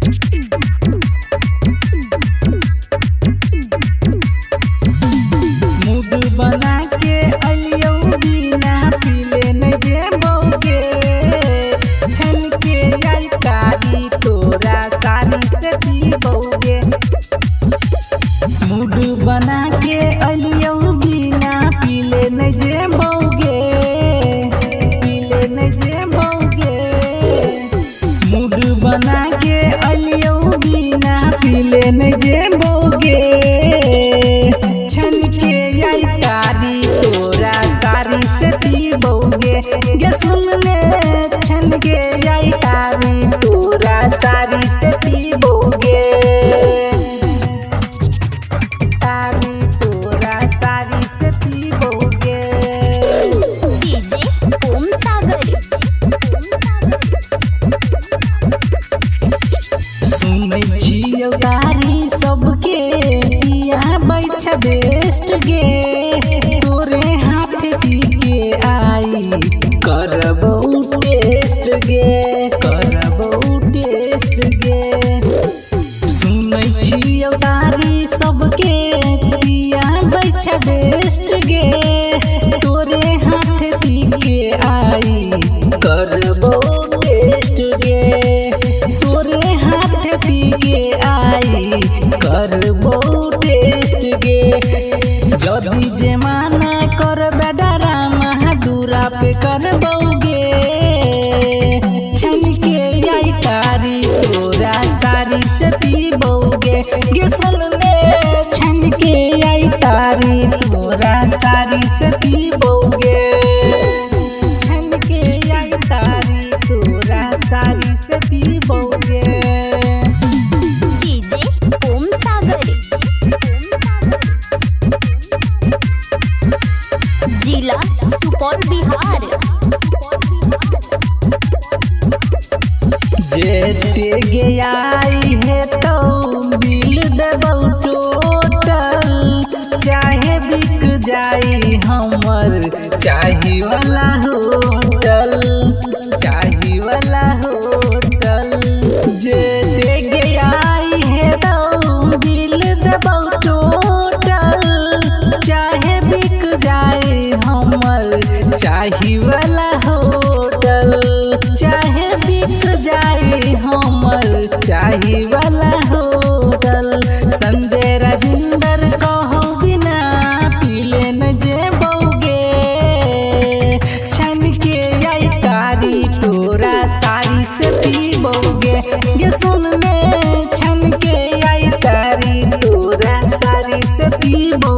Mood बना के अलियो बिना पीले न जेबोगे छन के आई कारी तोरा सारी से पीबोगे। मूड बना के अलियो बिना पीले न जेबोगे पीले न जेबोगे। मूड बना के अलियो बिना पीले न जेबोगे छन के आई कारी तोरा सारी से पीबोगे। गे सुन ले छन के आई कारी तोरा सारी से पीबोगे। कारी तोरा सारी से पीबोगे। डीजे ओम सागर। सुनै छियौ कारी सबके पिया बैछ बेस्ट गे तोरे हाथ पी के आई करबौ टेस्ट गे करबौ टेस्ट गे। सुनै छियौ कारी सबके पिया बैछ बेस्ट गे तोरे हाथ पी के आई करबौ टेस्ट गे तोरे हाथ पी के आई करबौ टेस्ट गे। जदि जे माना करबे डरामा दूरा पे करबोगे छन के आई कारी तोरा सारी से पीबोगे। गे सुन ले छन के आई कारी तोरा सारी से पीबोगे। छन के आई कारी तोरा सारी से पीबोगे। डीजे ओम सागर। जिला सुपौल बिहार। जेते गई है तो बिल देबौ टोटल चाहे बिक जाई हमर चाही वाला होटल चाही वाला होटल। जेते गई है तो बिल देबौ टोटल चाहे बिक जाई हमर चाही वाला होटल चाहे बिक जाई हमर चाही वाला होटल। संजय राजेंद्र कहो बिना पीले न जेबोगे छन के आई कारी तोरा सारी से पीबोगे। गे सुन ले छन के आई कारी तोरा सारी से पीबोगे।